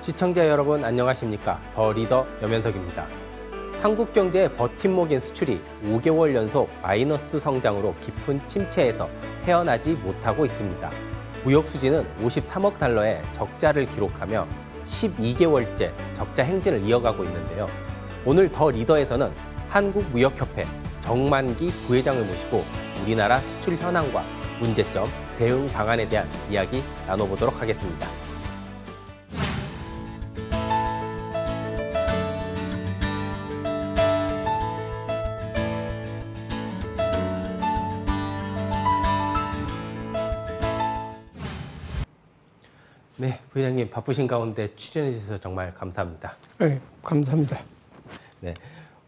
시청자 여러분 안녕하십니까? 더 리더 염현석입니다. 한국 경제의 버팀목인 수출이 5개월 연속 마이너스 성장으로 깊은 침체에서 헤어나지 못하고 있습니다. 무역 수지는 53억 달러의 적자를 기록하며 12개월째 적자 행진을 이어가고 있는데요. 오늘 더 리더에서는 한국무역협회 정만기 부회장을 모시고 우리나라 수출 현황과 문제점, 대응 방안에 대한 이야기 나눠보도록 하겠습니다. 네, 부회장님 바쁘신 가운데 출연해 주셔서 정말 감사합니다. 네, 감사합니다. 네,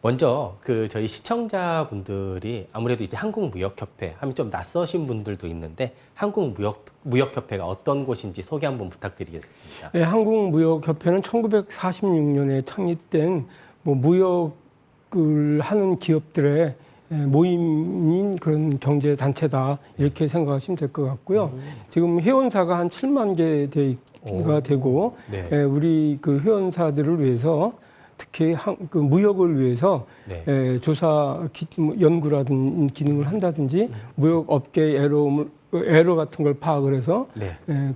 먼저 저희 시청자분들이 아무래도 이제 한국무역협회 하면 좀 낯서신 분들도 있는데 한국무역협회가 어떤 곳인지 소개 한번 부탁드리겠습니다. 네, 한국무역협회는 1946년에 창립된 무역을 하는 기업들의 모임인 그런 경제 단체다 이렇게 생각하시면 될 것 같고요. 지금 회원사가 한 7만 개가 되고 네. 우리 그 회원사들을 위해서 특히 그 무역을 위해서 조사 연구라든지 기능을 한다든지 무역 업계 에러 같은 걸 파악을 해서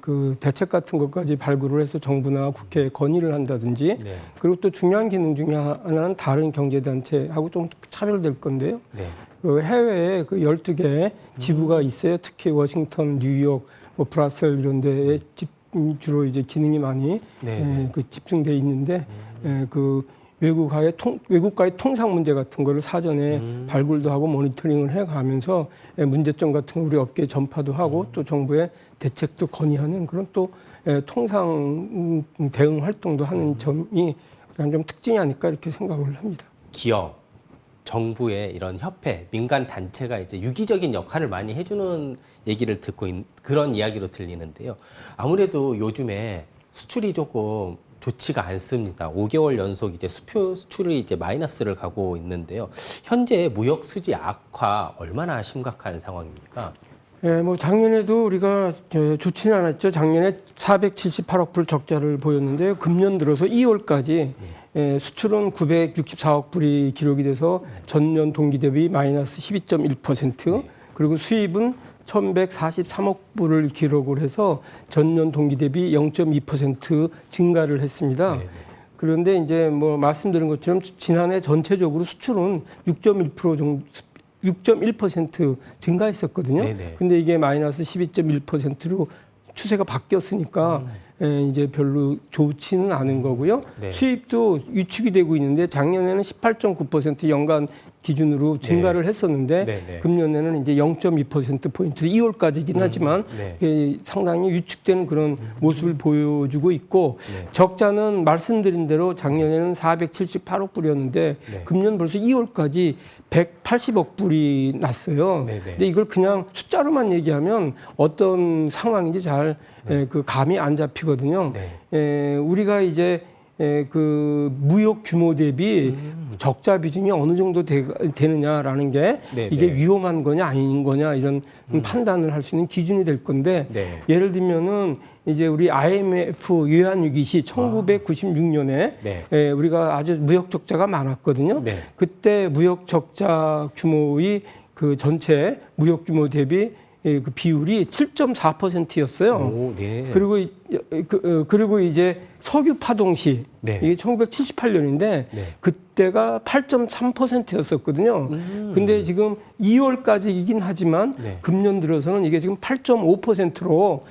그 대책 같은 것까지 발굴을 해서 정부나 국회에 건의를 한다든지 그리고 또 중요한 기능 중에 하나는 다른 경제단체하고 좀 차별될 건데요. 그 해외에 그 12개 지부가 있어요. 특히 워싱턴, 뉴욕, 브라셀 이런 데에 주로 이제 기능이 많이 그 집중돼 있는데 그 외국과의 통상 문제 같은 거를 사전에 발굴도 하고 모니터링을 해가면서 문제점 같은 거 우리 업계에 전파도 하고 또 정부의 대책도 건의하는 그런 또 통상 대응 활동도 하는 점이 그냥 좀 특징이 아닐까 이렇게 생각을 합니다. 기업, 정부의 이런 협회, 민간 단체가 이제 유기적인 역할을 많이 해주는 얘기를 듣고 그런 이야기로 들리는데요. 아무래도 요즘에 수출이 조금 좋지가 않습니다. 5개월 연속 이제 수출이 이제 마이너스를 가고 있는데요. 현재 무역 수지 악화 얼마나 심각한 상황입니까? 예, 작년에도 우리가 좋지는 않았죠. 작년에 478억 불 적자를 보였는데요. 금년 들어서 2월까지 수출은 964억 불이 기록이 돼서 전년 동기 대비 마이너스 12.1%, 그리고 수입은 1,143억 불을 기록을 해서 전년 동기 대비 0.2% 증가를 했습니다. 그런데 이제 말씀드린 것처럼 지난해 전체적으로 수출은 6.1% 정도 6.1% 증가했었거든요. 근데 이게 마이너스 12.1%로 추세가 바뀌었으니까 이제 별로 좋지는 않은 거고요. 수입도 위축이 되고 있는데 작년에는 18.9% 연간 기준으로 증가를 했었는데 금년에는 이제 0.2%포인트 2월까지긴 하지만 상당히 위축되는 그런 모습을 보여주고 있고 적자는 말씀드린 대로 작년에는 478억 불이었는데 금년 벌써 2월까지 180억 불이 났어요. 근데 이걸 그냥 숫자로만 얘기하면 어떤 상황인지 잘 그 감이 안 잡히거든요. 우리가 이제 그 무역 규모 대비 적자 비중이 어느 정도 되느냐라는 게 이게 위험한 거냐 아닌 거냐 이런 판단을 할 수 있는 기준이 될 건데 예를 들면은 이제 우리 IMF 외환위기 시 1996년에 우리가 아주 무역 적자가 많았거든요. 그때 무역 적자 규모의 그 전체 무역 규모 대비 그 비율이 7.4%였어요. 그리고 이제 석유 파동 시 이게 1978년인데 그때가 8.3%였었거든요. 근데 지금 2월까지이긴 하지만 금년 들어서는 이게 지금 8.5%로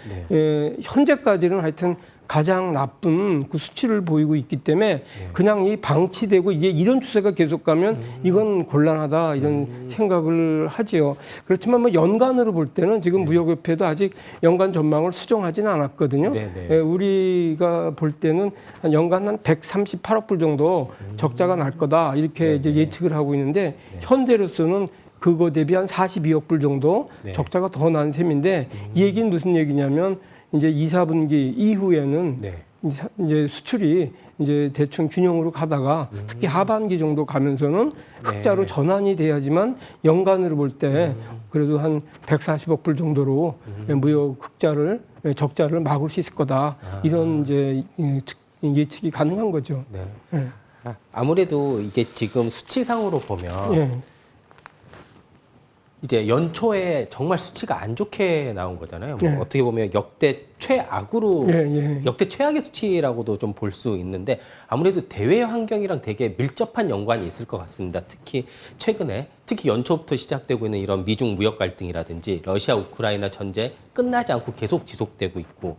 현재까지는 하여튼 가장 나쁜 그 수치를 보이고 있기 때문에 그냥 이 방치되고 이게 이런 추세가 계속 가면 이건 곤란하다 이런 생각을 하지요. 그렇지만 연간으로 볼 때는 지금 무역협회도 아직 연간 전망을 수정하지는 않았거든요. 우리가 볼 때는 연간 한 138억 불 정도 적자가 날 거다 이렇게 이제 예측을 하고 있는데 현재로서는 그거 대비 한 42억 불 정도 적자가 더 난 셈인데 이 얘기는 무슨 얘기냐면 이제 2, 4분기 이후에는 이제 수출이 이제 대충 균형으로 가다가 특히 하반기 정도 가면서는 흑자로 전환이 돼야지만 연간으로 볼 때 그래도 한 140억 불 정도로 무역 적자를 막을 수 있을 거다. 이런 이제 예측이 가능한 거죠. 네. 예. 아무래도 이게 지금 수치상으로 보면 예. 이제 연초에 정말 수치가 안 좋게 나온 거잖아요. 뭐 네. 어떻게 보면 역대 최악으로 예. 역대 최악의 수치라고도 좀 볼 수 있는데 아무래도 대외 환경이랑 되게 밀접한 연관이 있을 것 같습니다. 특히 최근에 특히 연초부터 시작되고 있는 이런 미중 무역 갈등이라든지 러시아 우크라이나 전쟁 끝나지 않고 계속 지속되고 있고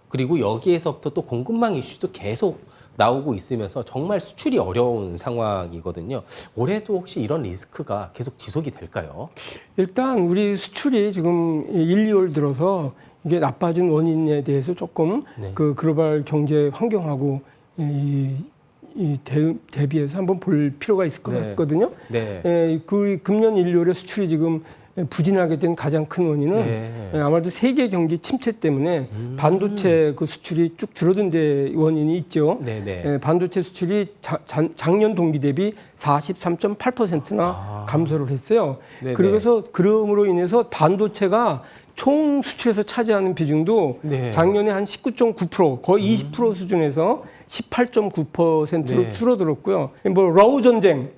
그리고 여기에서부터 또 공급망 이슈도 계속 나오고 있으면서 정말 수출이 어려운 상황이거든요. 올해도 혹시 이런 리스크가 계속 지속이 될까요? 일단 우리 수출이 지금 1, 2월 들어서 이게 나빠진 원인에 대해서 조금 네. 그 글로벌 경제 환경하고 대비해서 한번 볼 필요가 있을 것 네. 같거든요. 네. 그 금년 1, 2월에 수출이 지금 부진하게 된 가장 큰 원인은 네. 아마도 세계 경기 침체 때문에 반도체 그 수출이 쭉 줄어든 데 원인이 있죠. 네네. 반도체 수출이 작년 동기 대비 43.8%나 감소를 했어요. 네네. 그래서 그럼으로 인해서 반도체가 총 수출에서 차지하는 비중도 네. 작년에 한 19.9% 거의 20% 수준에서 18.9%로 네. 줄어들었고요. 뭐 러우 전쟁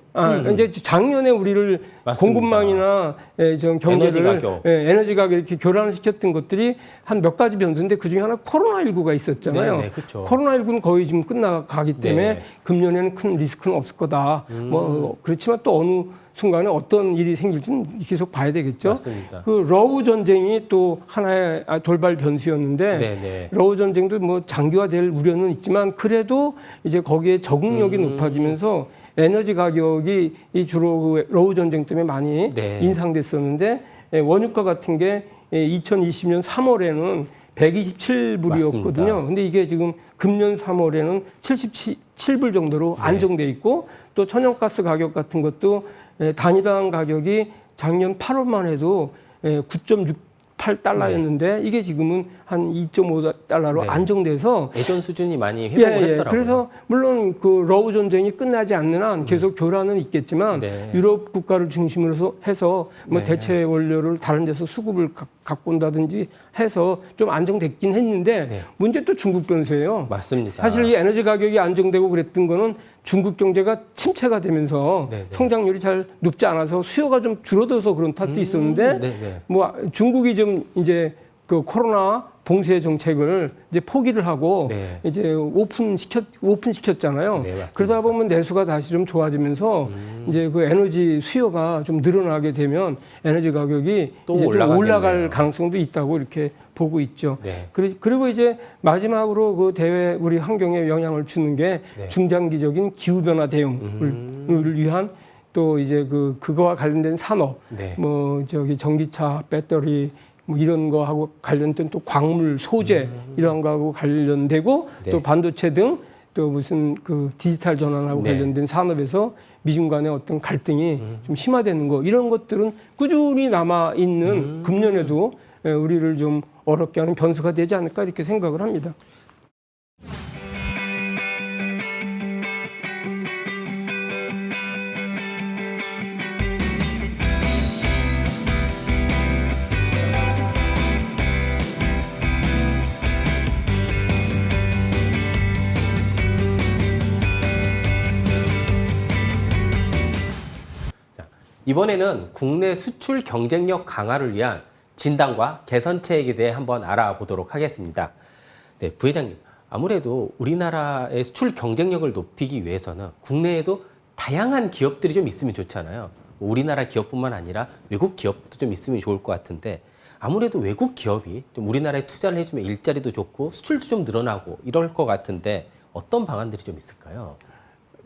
이제 작년에 우리를 맞습니다. 공급망이나 좀 경제를 에너지 가격 이렇게 교란을 시켰던 것들이 한 몇 가지 변수인데 그 중에 하나 코로나19가 있었잖아요. 네, 그렇죠. 코로나19는 거의 지금 끝나가기 때문에 네. 금년에는 큰 리스크는 없을 거다. 뭐 그렇지만 또 어느 순간에 어떤 일이 생길지는 계속 봐야 되겠죠. 맞습니다. 그 러우 전쟁이 또 하나의 돌발 변수였는데 네네. 러우 전쟁도 뭐 장기화될 우려는 있지만 그래도 이제 거기에 적응력이 높아지면서 에너지 가격이 주로 그 러우 전쟁 때문에 많이 네. 인상됐었는데 원유가 같은 게 2020년 3월에는 127불이었거든요. 맞습니다. 근데 이게 지금 금년 3월에는 77불 정도로 네. 안정돼 있고 또 천연가스 가격 같은 것도 단위당 가격이 작년 8월만 해도 9.68달러였는데 이게 지금은 한 2.5달러로 네. 안정돼서 예전 수준이 많이 회복을 했더라고요. 그래서 물론 그 러우 전쟁이 끝나지 않는 한 계속 교란은 있겠지만 네. 유럽 국가를 중심으로 해서 뭐 네. 대체 원료를 다른 데서 수급을 갖고 온다든지 해서 좀 안정됐긴 했는데 네. 문제 또 중국 변수예요. 맞습니다. 사실 이 에너지 가격이 안정되고 그랬던 거는 중국 경제가 침체가 되면서 네네. 성장률이 잘 높지 않아서 수요가 좀 줄어들어서 그런 탓도 있었는데 네네. 뭐 중국이 좀 이제 그 코로나 봉쇄 정책을 이제 포기를 하고 네. 이제 오픈시켰잖아요. 네, 맞습니다. 그러다 보면 내수가 다시 좀 좋아지면서 이제 그 에너지 수요가 좀 늘어나게 되면 에너지 가격이 또 이제 좀 올라가겠네요. 올라갈 가능성도 있다고 이렇게 보고 있죠. 네. 그리고 이제 마지막으로 그 대외 우리 환경에 영향을 주는 게 네. 중장기적인 기후 변화 대응을 위한 또 이제 그거와 관련된 산업, 네. 뭐 저기 전기차, 배터리 뭐 이런 거하고 관련된 또 광물 소재 이런 거하고 관련되고 네. 또 반도체 등 또 무슨 그 디지털 전환하고 네. 관련된 산업에서 미중 간의 어떤 갈등이 좀 심화되는 거 이런 것들은 꾸준히 남아 있는 금년에도 우리를 좀 어렵게 하는 변수가 되지 않을까 이렇게 생각을 합니다. 이번에는 국내 수출 경쟁력 강화를 위한 진단과 개선책에 대해 한번 알아보도록 하겠습니다. 네, 부회장님. 아무래도 우리나라의 수출 경쟁력을 높이기 위해서는 국내에도 다양한 기업들이 좀 있으면 좋잖아요. 우리나라 기업뿐만 아니라 외국 기업도 좀 있으면 좋을 것 같은데 아무래도 외국 기업이 좀 우리나라에 투자를 해주면 일자리도 좋고 수출도 좀 늘어나고 이럴 것 같은데 어떤 방안들이 좀 있을까요?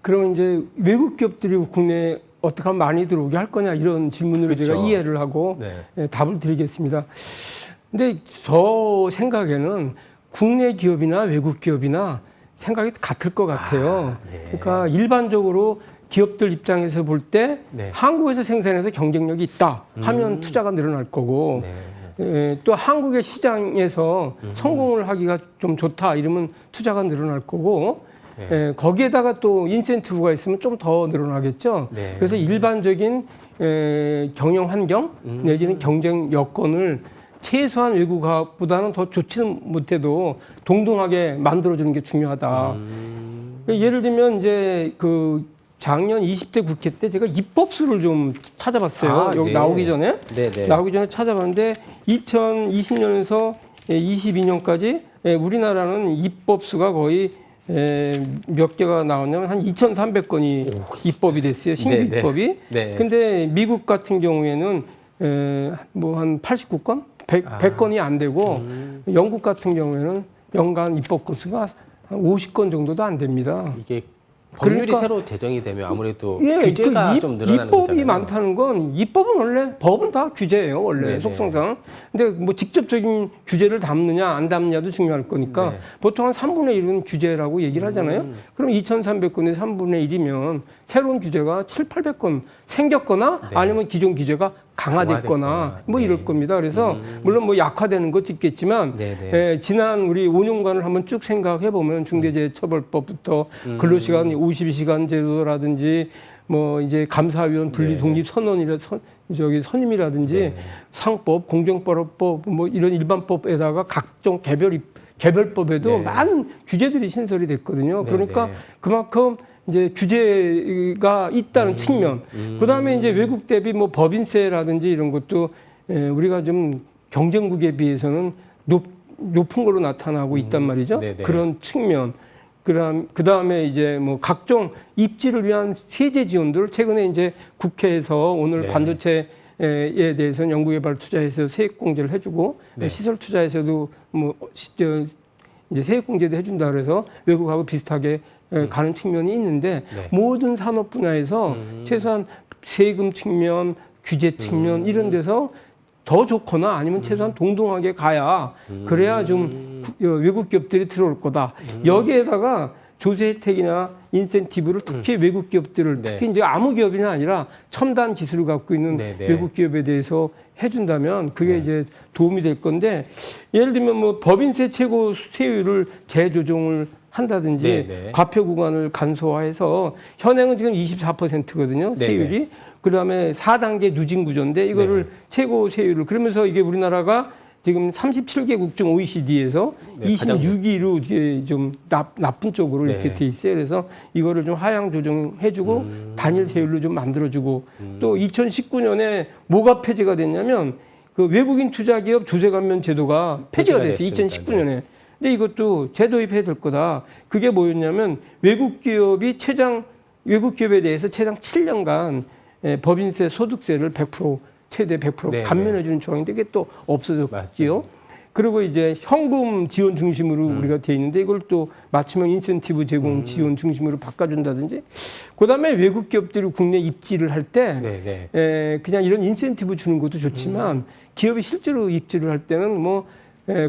그러면 이제 외국 기업들이 국내에 어떻게 하면 많이 들어오게 할 거냐 이런 질문으로 그렇죠. 제가 이해를 하고 네. 답을 드리겠습니다. 근데 저 생각에는 국내 기업이나 외국 기업이나 생각이 같을 것 같아요. 네. 그러니까 일반적으로 기업들 입장에서 볼 때 네. 한국에서 생산해서 경쟁력이 있다 하면 투자가 늘어날 거고 네. 또 한국의 시장에서 성공을 하기가 좀 좋다 이러면 투자가 늘어날 거고 네. 거기에다가 또 인센티브가 있으면 좀 더 늘어나겠죠. 네. 그래서 일반적인 경영 환경 내지는 경쟁 여건을 최소한 외국화보다는 더 좋지는 못해도 동등하게 만들어주는 게 중요하다. 예를 들면 이제 그 작년 20대 국회 때 제가 입법수를 좀 찾아봤어요. 여기 네. 나오기 전에 네네. 나오기 전에 찾아봤는데 2020년에서 22년까지 우리나라는 입법수가 거의 몇 개가 나왔냐면 한 2,300건이 입법이 됐어요. 신규 네네. 입법이. 네. 근데 미국 같은 경우에는 뭐 한 89건? 100건이 안 되고 영국 같은 경우에는 연간 입법 건수가 한 50건 정도도 안 됩니다. 이게 법률이 그러니까 새로 제정이 되면 아무래도 예, 규제가 그 좀 늘어나는 입법이 거잖아요. 많다는 건 입법은 원래 법은 다 규제예요 원래 네네. 속성상. 근데 뭐 직접적인 규제를 담느냐 안 담느냐도 중요할 거니까 네. 보통 한 3분의 1은 규제라고 얘기를 하잖아요. 그럼 2,300건에 3분의 1이면 새로운 규제가 7,800건 생겼거나 네. 아니면 기존 규제가 강화됐거나 강화됐거나. 뭐 네. 이럴 겁니다. 그래서 물론 뭐 약화되는 것도 있겠지만 네네. 지난 우리 5년간을 한번 쭉 생각해 보면 중대재해처벌법부터 근로시간 52시간 제도라든지 뭐 이제 감사위원 분리 네. 독립 선언이라 선임이라든지 네. 상법, 공정거래법 뭐 이런 일반법에다가 각종 개별법에도 네. 많은 규제들이 신설이 됐거든요. 네, 그러니까 네. 그만큼 이제 규제가 있다는 측면. 그다음에 이제 외국 대비 뭐 법인세라든지 이런 것도 우리가 좀 경쟁국에 비해서는 높은 걸로 나타나고 있단 말이죠. 네네. 그런 측면. 그다음에 이제 뭐 각종 입지를 위한 세제 지원들 최근에 이제 국회에서 오늘 네. 반도체에 대해서는 연구개발 투자에서 세액공제를 해주고 네. 시설 투자에서도 뭐 이제 세액공제도 해준다 그래서 외국하고 비슷하게 가는 측면이 있는데 네. 모든 산업 분야에서 최소한 세금 측면, 규제 측면 이런 데서 더 좋거나 아니면 최소한 동등하게 가야 그래야 좀 외국 기업들이 들어올 거다. 여기에다가 조세 혜택이나 인센티브를 특히 외국 기업들을 네. 특히 이제 아무 기업이 아니라 첨단 기술을 갖고 있는 네, 네. 외국 기업에 대해서 해준다면 그게 이제 도움이 될 건데 예를 들면 뭐 법인세 최고 세율을 재조정을 한다든지 네, 네. 과표 구간을 간소화해서 현행은 지금 24%거든요. 네, 세율이. 그다음에 4단계 누진 구조인데 이거를 최고 세율을 그러면서 이게 우리나라가 지금 37개국 중 OECD에서 네, 가장 26위로 이게 좀 나쁜 쪽으로 네. 이렇게 돼 있어요. 그래서 이거를 좀 하향 조정해주고 단일 세율로 좀 만들어주고 또 2019년에 뭐가 폐지가 됐냐면 그 외국인 투자기업 조세 감면 제도가 폐지가 됐어요. 됐습니다. 2019년에. 근데 이것도 재도입해야 될 거다. 그게 뭐였냐면 외국 기업에 대해서 최장 7년간 법인세, 소득세를 100% 최대 100% 네, 감면해 주는 조항인데 이게 또 없어졌지요. 맞습니다. 그리고 이제 현금 지원 중심으로 우리가 돼 있는데 이걸 또 맞춤형 인센티브 제공 지원 중심으로 바꿔준다든지 그다음에 외국 기업들이 국내 입지를 할 때 네, 네. 그냥 이런 인센티브 주는 것도 좋지만 기업이 실제로 입지를 할 때는 뭐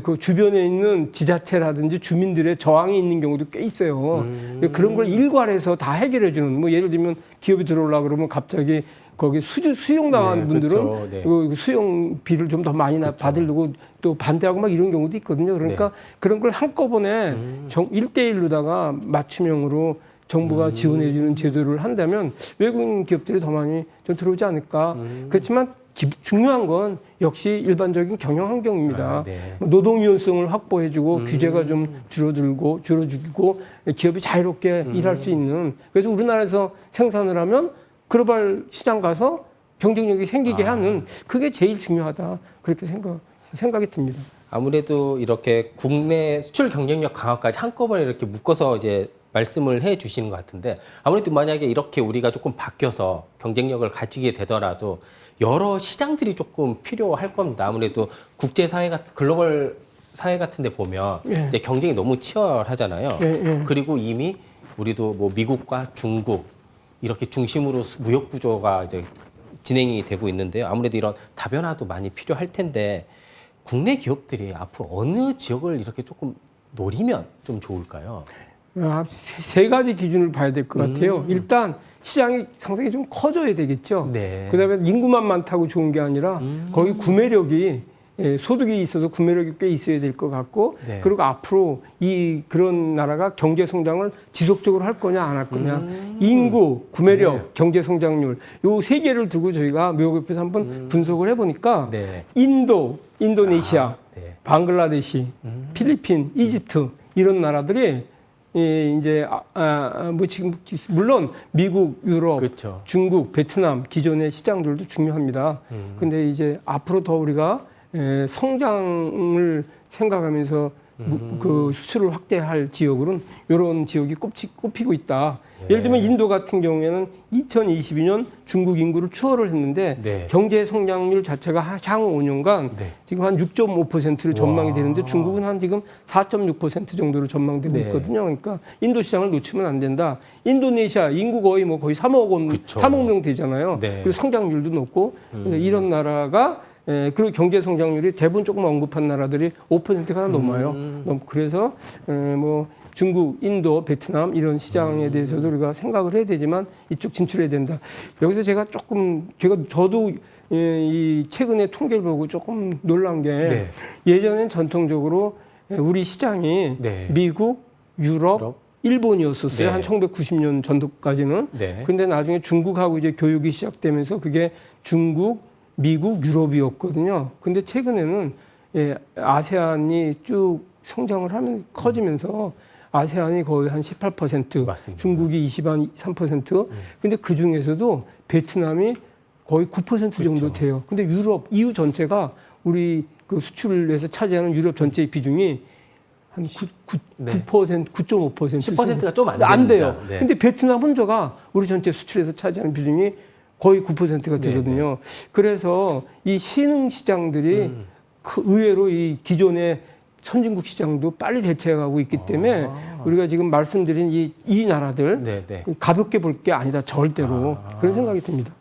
그 주변에 있는 지자체라든지 주민들의 저항이 있는 경우도 꽤 있어요. 그런 걸 일괄해서 다 해결해 주는 뭐 예를 들면 기업이 들어오려고 그러면 갑자기 거기 수용당한 네, 분들은 그렇죠. 네. 그 수용비를 좀 더 많이 받으려고 또 반대하고 막 이런 경우도 있거든요. 그러니까 네. 그런 걸 한꺼번에 1대1로다가 맞춤형으로 정부가 지원해주는 제도를 한다면 외국인 기업들이 더 많이 좀 들어오지 않을까. 그렇지만 중요한 건 역시 일반적인 경영 환경입니다. 아, 네. 노동 유연성을 확보해주고 규제가 좀 줄어들고 기업이 자유롭게 일할 수 있는. 그래서 우리나라에서 생산을 하면 글로벌 시장 가서 경쟁력이 생기게 하는 그게 제일 중요하다. 그렇게 생각이 듭니다. 아무래도 이렇게 국내 수출 경쟁력 강화까지 한꺼번에 이렇게 묶어서 이제 말씀을 해 주시는 것 같은데 아무래도 만약에 이렇게 우리가 조금 바뀌어서 경쟁력을 가지게 되더라도 여러 시장들이 조금 필요할 겁니다. 아무래도 국제사회 같은 글로벌 사회 같은 데 보면 예. 이제 경쟁이 너무 치열하잖아요. 예. 그리고 이미 우리도 뭐 미국과 중국 이렇게 중심으로 무역 구조가 이제 진행이 되고 있는데요. 아무래도 이런 다변화도 많이 필요할 텐데 국내 기업들이 앞으로 어느 지역을 이렇게 조금 노리면 좀 좋을까요? 세 가지 기준을 봐야 될 것 같아요. 일단 시장이 상당히 좀 커져야 되겠죠. 네. 그다음에 인구만 많다고 좋은 게 아니라 거기 구매력이 소득이 있어서 구매력이 꽤 있어야 될 것 같고 네. 그리고 앞으로 그런 나라가 경제 성장을 지속적으로 할 거냐 안 할 거냐 인구, 구매력, 네. 경제 성장률 요 세 개를 두고 저희가 무역협회에서 한번 분석을 해보니까 네. 인도네시아, 네. 방글라데시, 필리핀, 이집트 이런 나라들이 이제 뭐 지금 물론 미국, 유럽, 그렇죠. 중국, 베트남 기존의 시장들도 중요합니다. 근데 이제 앞으로 더 우리가 성장을 생각하면서 그 수출을 확대할 지역으로는 이런 지역이 꼽히고 있다. 예를 들면 인도 같은 경우에는 2022년 중국 인구를 추월을 했는데 네. 경제 성장률 자체가 향후 5년간 네. 지금 한 6.5%로 전망이 되는데 중국은 한 지금 4.6% 정도로 전망되고 네. 있거든요. 그러니까 인도 시장을 놓치면 안 된다. 인도네시아 인구 거의 3억 원, 그쵸. 3억 명 되잖아요. 네. 그리고 성장률도 높고 이런 나라가 그리고 경제 성장률이 대부분 조금 언급한 나라들이 5%가 넘어요. 그래서 뭐 중국, 인도, 베트남 이런 시장에 대해서도 우리가 생각을 해야 되지만 이쪽 진출해야 된다. 여기서 저도 이 최근에 통계를 보고 조금 놀란 게 네. 예전엔 전통적으로 우리 시장이 네. 미국, 유럽, 일본이었었어요. 네. 한 1990년 전후까지는. 네. 근데 나중에 중국하고 이제 교육이 시작되면서 그게 중국, 미국, 유럽이었거든요. 근데 최근에는 아세안이 쭉 성장을 하면 커지면서 아세안이 거의 한 18%, 맞습니다. 중국이 23%, 근데 그 중에서도 베트남이 거의 9% 정도 돼요. 근데 유럽, EU 전체가 우리 그 수출에서 차지하는 유럽 전체의 비중이 한 9%, 9.5%. 10%가 좀 안 돼요. 네. 근데 베트남 혼자가 우리 전체 수출에서 차지하는 비중이 거의 9%가 되거든요. 그래서 이 신흥 시장들이 의외로 이 기존의 선진국 시장도 빨리 대체해가고 있기 때문에 우리가 지금 말씀드린 이 나라들 네, 네. 가볍게 볼 게 아니다 절대로 그런 생각이 듭니다.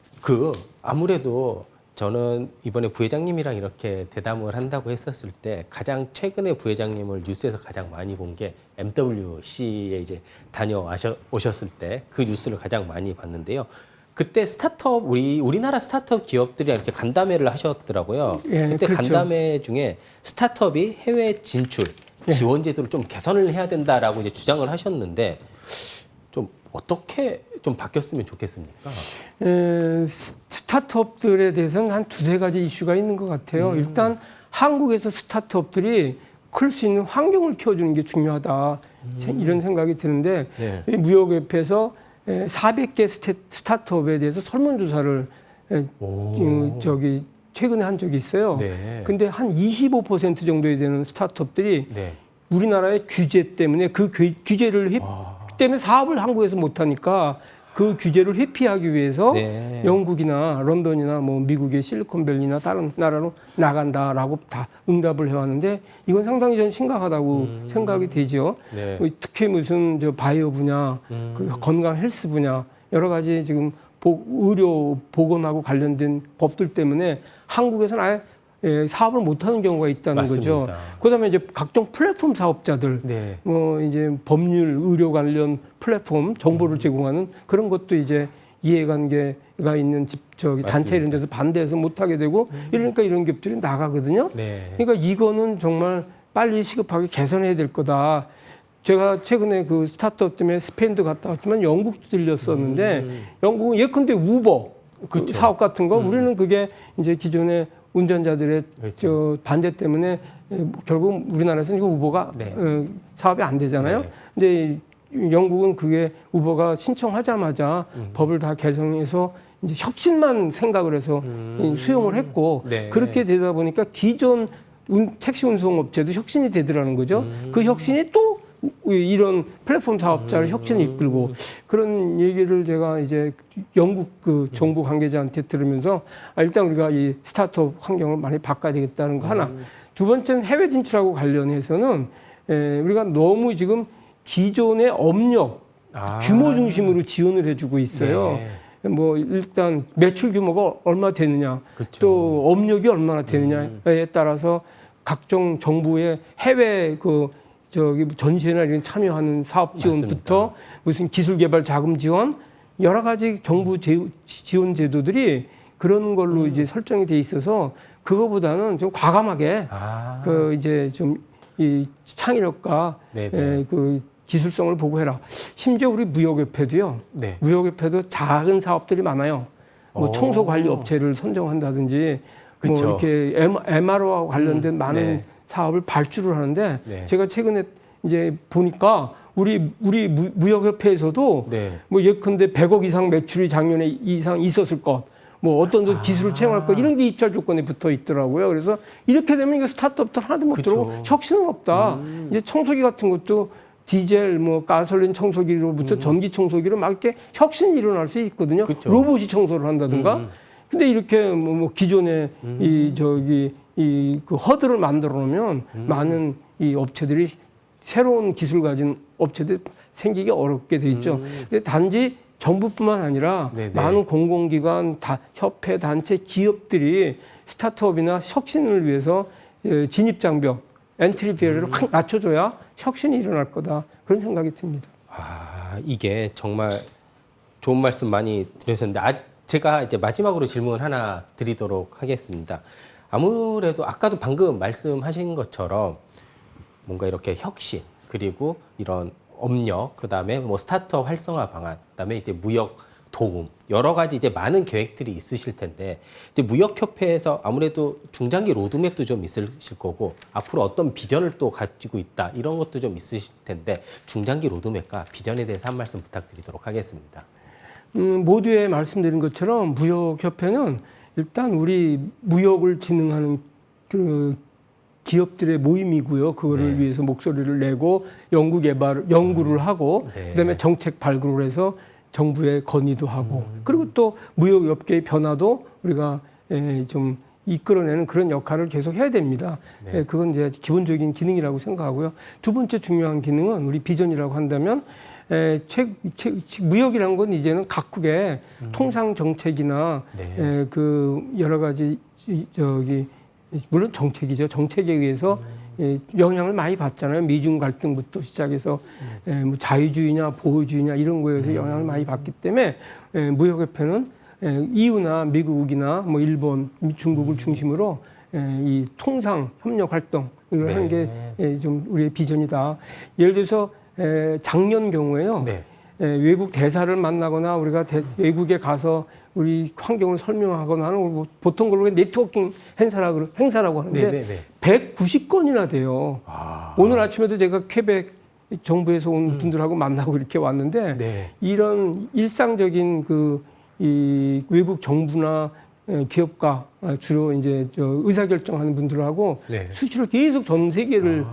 아무래도 저는 이번에 부회장님이랑 이렇게 대담을 한다고 했었을 때 가장 최근에 부회장님을 뉴스에서 가장 많이 본 게 MWC에 이제 다녀오셨을 때 그 뉴스를 가장 많이 봤는데요. 그때 스타트업 우리나라 스타트업 기업들이 이렇게 간담회를 하셨더라고요. 예, 그때 그렇죠. 간담회 중에 스타트업이 해외 진출 지원 제도를 좀 개선을 해야 된다라고 이제 주장을 하셨는데 좀 어떻게 좀 바뀌었으면 좋겠습니까? 스타트업들에 대해서는 한 두세 가지 이슈가 있는 것 같아요. 일단 한국에서 스타트업들이 클 수 있는 환경을 키워주는 게 중요하다. 이런 생각이 드는데 네. 무역협회에서 400개 스타트업에 대해서 설문조사를 최근에 한 적이 있어요. 네. 근데 한 25% 정도에 되는 스타트업들이 네. 우리나라의 규제 때문에 그 규제를 때문에 사업을 한국에서 못하니까 그 규제를 회피하기 위해서 네. 영국이나 런던이나 뭐 미국의 실리콘밸리나 다른 나라로 나간다라고 다 응답을 해왔는데 이건 상당히 전 심각하다고 생각이 되죠. 네. 특히 무슨 바이오 분야, 그 건강 헬스 분야 여러 가지 지금 의료 보건하고 관련된 법들 때문에 한국에서는 아예 사업을 못하는 경우가 있다는 맞습니다. 거죠. 그다음에 이제 각종 플랫폼 사업자들, 네. 뭐 이제 법률, 의료 관련 플랫폼 정보를 제공하는 그런 것도 이제 이해관계가 있는 단체 이런 데서 반대해서 못하게 되고 이러니까 이런 기업들이 나가거든요. 네. 그러니까 이거는 정말 빨리 시급하게 개선해야 될 거다. 제가 최근에 그 스타트업 때문에 스페인도 갔다 왔지만 영국도 들렸었는데 영국은 예컨대 우버 그렇죠. 사업 같은 거 우리는 그게 이제 기존의 운전자들의 그렇죠. 반대 때문에 결국 우리나라에서는 이거 우버가 네. 사업이 안 되잖아요. 네. 근데 영국은 그게 우버가 신청하자마자 법을 다 개정해서 이제 혁신만 생각을 해서 수용을 했고 네. 그렇게 되다 보니까 기존 택시 운송업체도 혁신이 되더라는 거죠. 그 혁신이 또 이런 플랫폼 사업자를 혁신을 이끌고 그런 얘기를 제가 이제 영국 그 정부 관계자한테 들으면서 일단 우리가 이 스타트업 환경을 많이 바꿔야 되겠다는 거 하나. 두 번째는 해외 진출하고 관련해서는 우리가 너무 지금 기존의 업력 규모 중심으로 지원을 해주고 있어요. 네. 뭐 일단 매출 규모가 얼마 되느냐, 그렇죠. 또 업력이 얼마나 되느냐에 따라서 각종 정부의 해외 전시회나 이런 참여하는 사업 지원부터 맞습니다. 무슨 기술 개발 자금 지원 여러 가지 정부 지원 제도들이 그런 걸로 이제 설정이 돼 있어서 그거보다는 좀 과감하게 아, 그 이제 좀 이 창의력과 네네. 그 기술성을 보고해라. 심지어 우리 무역협회도요. 네. 무역협회도 작은 사업들이 많아요. 뭐 오. 청소 관리 업체를 선정한다든지 뭐 그쵸. 이렇게 MRO와 관련된 많은 네. 사업을 발주를 하는데 네. 제가 최근에 이제 보니까 우리 무역협회에서도 네. 뭐 예컨대 100억 이상 매출이 작년에 이상 있었을 것, 뭐 어떤 기술을 채용할 것 이런 게 입찰 조건에 붙어 있더라고요. 그래서 이렇게 되면 이거 스타트업들 하나도 못 그쵸. 들어오고 혁신은 없다. 이제 청소기 같은 것도 디젤, 뭐 가솔린 청소기로부터 전기 청소기로 막 이렇게 혁신이 일어날 수 있거든요. 그쵸. 로봇이 청소를 한다든가. 근데 이렇게 뭐 기존에 그 허들을 만들어 놓으면 많은 이 업체들이 새로운 기술 가진 업체들이 생기기 어렵게 돼 있죠. 근데 단지 정부뿐만 아니라 네네. 많은 공공기관, 협회, 단체, 기업들이 스타트업이나 혁신을 위해서 진입 장벽, 엔트리 비어를 확 낮춰줘야 혁신이 일어날 거다. 그런 생각이 듭니다. 아, 이게 정말 좋은 말씀 많이 드렸었는데, 제가 이제 마지막으로 질문 하나 드리도록 하겠습니다. 아무래도 아까도 방금 말씀하신 것처럼 뭔가 이렇게 혁신, 그리고 이런 업력, 그 다음에 뭐 스타트업 활성화 방안, 그 다음에 이제 무역 도움, 여러 가지 이제 많은 계획들이 있으실 텐데, 이제 무역협회에서 아무래도 중장기 로드맵도 좀 있으실 거고, 앞으로 어떤 비전을 또 가지고 있다, 이런 것도 좀 있으실 텐데, 중장기 로드맵과 비전에 대해서 한 말씀 부탁드리도록 하겠습니다. 모두에 말씀드린 것처럼 무역협회는 일단 우리 무역을 진흥하는 그 기업들의 모임이고요. 그거를 네. 위해서 목소리를 내고 연구를 하고 네. 그다음에 정책 발굴을 해서 정부에 건의도 하고 그리고 또 무역업계의 변화도 우리가 좀 이끌어내는 그런 역할을 계속 해야 됩니다. 네. 그건 이제 기본적인 기능이라고 생각하고요. 두 번째 중요한 기능은 우리 비전이라고 한다면 무역이라는 건 이제는 각국의 통상 정책이나 네. 그 여러 가지 물론 정책이죠. 정책에 의해서 영향을 많이 받잖아요. 미중 갈등부터 시작해서 뭐 자유주의냐 보호주의냐 이런 거에서 영향을 많이 받기 때문에 무역협회는 EU나 미국이나 뭐 일본, 중국을 중심으로 이 통상 협력 활동 이걸 네. 하는 게 좀 우리의 비전이다. 예를 들어서 작년 경우에요. 네. 외국 대사를 만나거나 우리가 외국에 가서 우리 환경을 설명하거나 하는 걸 보통 걸로 네트워킹 행사라고 하는데 네, 네. 190건이나 돼요. 아. 오늘 아침에도 제가 퀘벡 정부에서 온 분들하고 만나고 이렇게 왔는데 네. 이런 일상적인 이 외국 정부나 기업가 주로 이제 의사결정하는 분들하고 네. 수시로 계속 전 세계를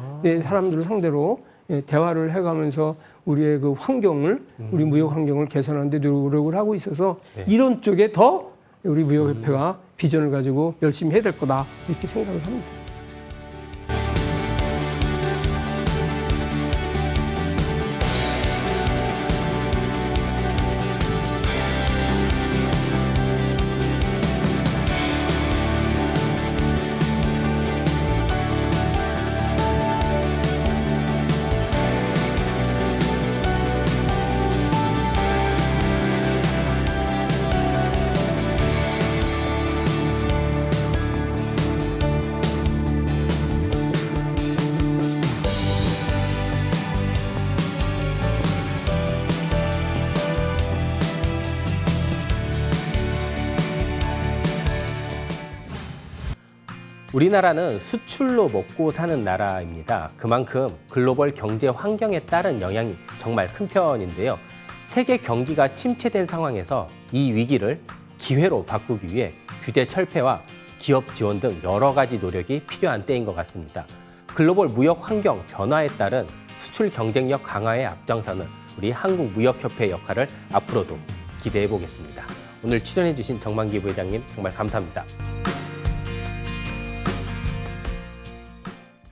사람들을 상대로 대화를 해가면서 우리의 그 환경을 우리 무역 환경을 개선하는 데 노력을 하고 있어서 네. 이런 쪽에 더 우리 무역협회가 비전을 가지고 열심히 해야 될 거다 이렇게 생각을 합니다. 우리나라는 수출로 먹고 사는 나라입니다. 그만큼 글로벌 경제 환경에 따른 영향이 정말 큰 편인데요. 세계 경기가 침체된 상황에서 이 위기를 기회로 바꾸기 위해 규제 철폐와 기업 지원 등 여러 가지 노력이 필요한 때인 것 같습니다. 글로벌 무역 환경 변화에 따른 수출 경쟁력 강화에 앞장서는 우리 한국무역협회의 역할을 앞으로도 기대해 보겠습니다. 오늘 출연해 주신 정만기 부회장님 정말 감사합니다.